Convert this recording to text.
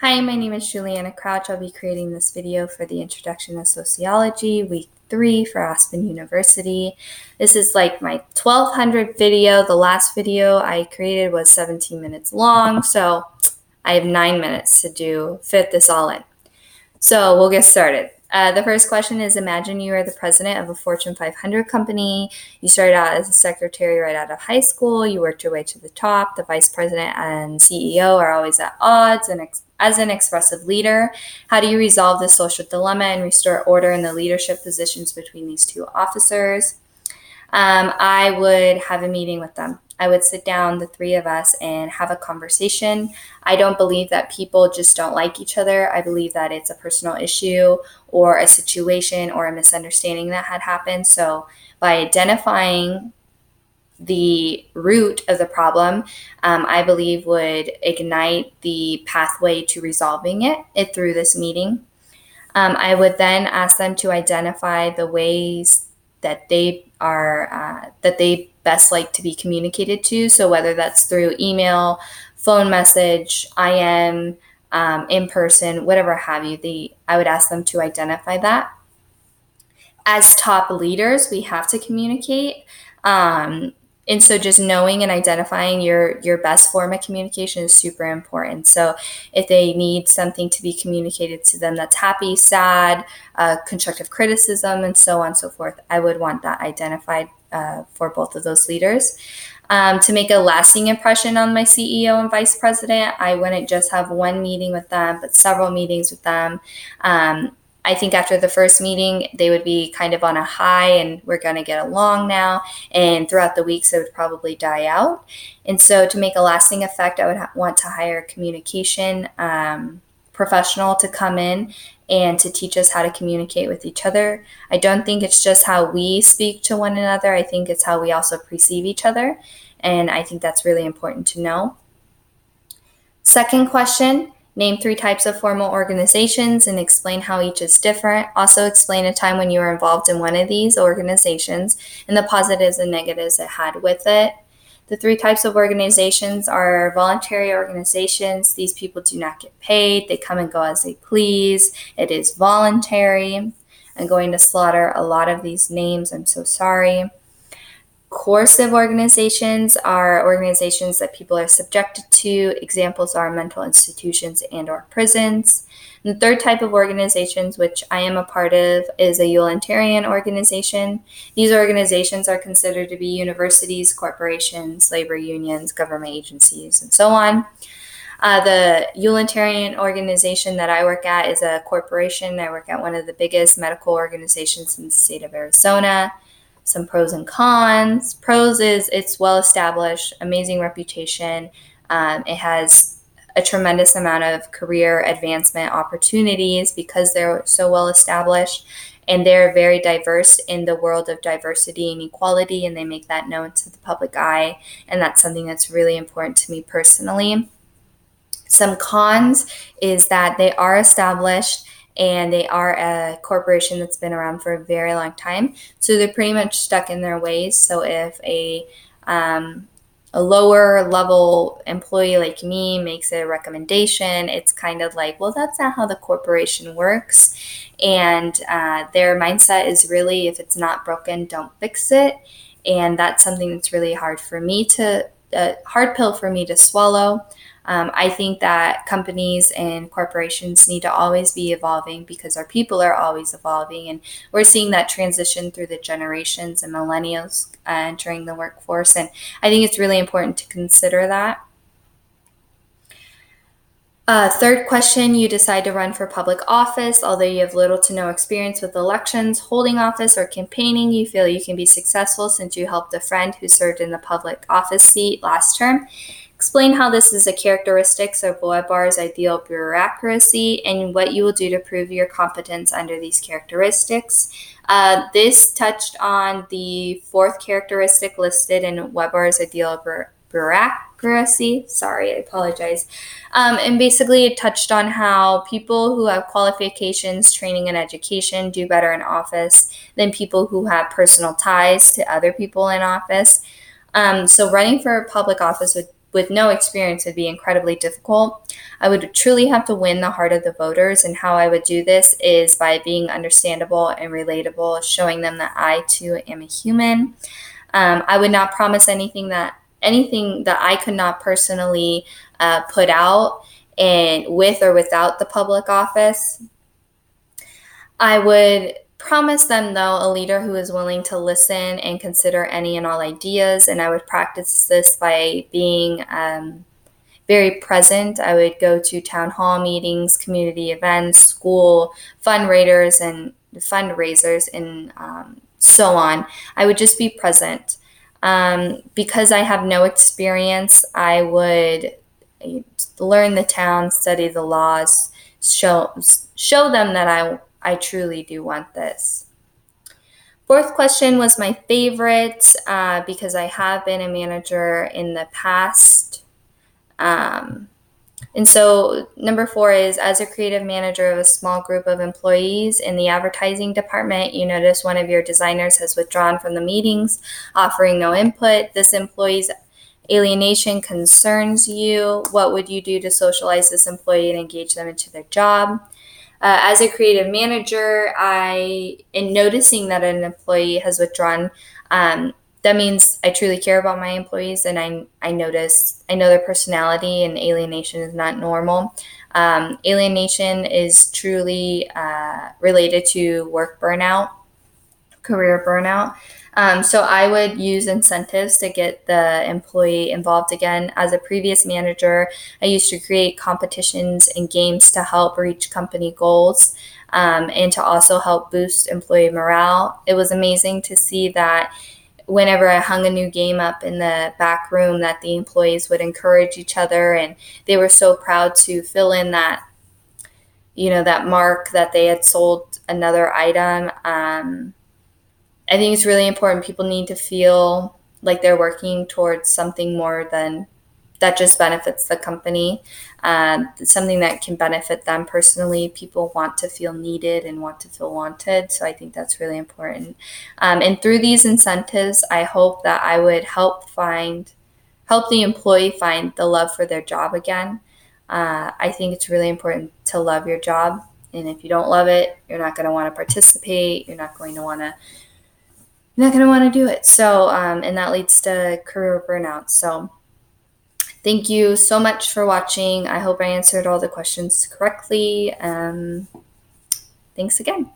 Hi, my name is Juliana Crouch. I'll be creating this video for the Introduction to Sociology, Week 3 for Aspen University. This is like my 1200 video. The last video I created was 17 minutes long, so I have 9 minutes to fit this all in. So we'll get started. The first question is, imagine you are the president of a Fortune 500 company. You started out as a secretary right out of high school. You worked your way to the top. The vice president and CEO are always at odds. And as an expressive leader, how do you resolve this social dilemma and restore order in the leadership positions between these two officers? I would have a meeting with them. I would sit down, the three of us, and have a conversation. I don't believe that people just don't like each other. I believe that it's a personal issue or a situation or a misunderstanding that had happened. So by identifying the root of the problem, I believe would ignite the pathway to resolving it through this meeting. I would then ask them to identify the ways that they best like to be communicated to. So whether that's through email, phone message, IM, in person, whatever have you, I would ask them to identify that. As top leaders, we have to communicate. And so just knowing and identifying your best form of communication is super important. So if they need something to be communicated to them that's happy, sad, constructive criticism, and so on and so forth, I would want that identified for both of those leaders. To make a lasting impression on my CEO and vice president, I wouldn't just have one meeting with them, but several meetings with them. I think after the first meeting, they would be kind of on a high and we're going to get along now. And throughout the weeks, it would probably die out. And so to make a lasting effect, I would want to hire a communication professional to come in and to teach us how to communicate with each other. I don't think it's just how we speak to one another. I think it's how we also perceive each other. And I think that's really important to know. Second question. Name 3 types of formal organizations and explain how each is different. Also explain a time when you were involved in one of these organizations and the positives and negatives it had with it. The 3 types of organizations are voluntary organizations. These people do not get paid. They come and go as they please. It is voluntary. I'm going to slaughter a lot of these names. I'm so sorry. Coercive organizations are organizations that people are subjected to. Examples are mental institutions and or prisons. And the 3rd type of organizations, which I am a part of, is a utilitarian organization. These organizations are considered to be universities, corporations, labor unions, government agencies, and so on. The utilitarian organization that I work at is a corporation. I work at one of the biggest medical organizations in the state of Arizona. Some pros and cons. Pros is it's well-established, amazing reputation. It has a tremendous amount of career advancement opportunities because they're so well-established, and they're very diverse in the world of diversity and equality, and they make that known to the public eye, and that's something that's really important to me personally. Some cons is that they are established and they are a corporation that's been around for a very long time. So they're pretty much stuck in their ways. So if a lower level employee like me makes a recommendation, it's kind of like, well, that's not how the corporation works. And their mindset is really, if it's not broken, don't fix it. And that's something that's really hard for me hard pill for me to swallow. I think that companies and corporations need to always be evolving because our people are always evolving, and we're seeing that transition through the generations and millennials entering the workforce, and I think it's really important to consider that. 3rd question, you decide to run for public office. Although you have little to no experience with elections, holding office, or campaigning, you feel you can be successful since you helped a friend who served in the public office seat last term. Explain how this is a characteristic of WebR's ideal bureaucracy and what you will do to prove your competence under these characteristics. This touched on the 4th characteristic listed in WebR's ideal bureaucracy. Sorry, I apologize. And basically it touched on how people who have qualifications, training, and education do better in office than people who have personal ties to other people in office. So running for public office would with no experience would be incredibly difficult. I would truly have to win the heart of the voters, and how I would do this is by being understandable and relatable, showing them that I too am a human. I would not promise anything that I could not personally put out, and with or without the public office. I would promise them, though, a leader who is willing to listen and consider any and all ideas. And I would practice this by being very present. I would go to town hall meetings, community events, school fundraisers, and so on. I would just be present. Because I have no experience, I would learn the town, study the laws, show them that I truly do want this. Fourth question was my favorite because I have been a manager in the past. And so number 4 is, as a creative manager of a small group of employees in the advertising department, you notice one of your designers has withdrawn from the meetings, offering no input. This employee's alienation concerns you. What would you do to socialize this employee and engage them into their job? As a creative manager, in noticing that an employee has withdrawn, that means I truly care about my employees, and I know their personality, and alienation is not normal. Alienation is truly related to work burnout, career burnout. So I would use incentives to get the employee involved again. As a previous manager, I used to create competitions and games to help reach company goals, and to also help boost employee morale. It was amazing to see that whenever I hung a new game up in the back room, that the employees would encourage each other, and they were so proud to fill in that, that mark that they had sold another item. I think it's really important. People need to feel like they're working towards something more than that just benefits the company, something that can benefit them personally. People want to feel needed and want to feel wanted. So I think that's really important. And through these incentives, I hope that I would help the employee find the love for their job again. I think it's really important to love your job. And if you don't love it, you're not going to want to participate. You're not going to want to do it. So, and that leads to career burnout. So thank you so much for watching. I hope I answered all the questions correctly. Thanks again.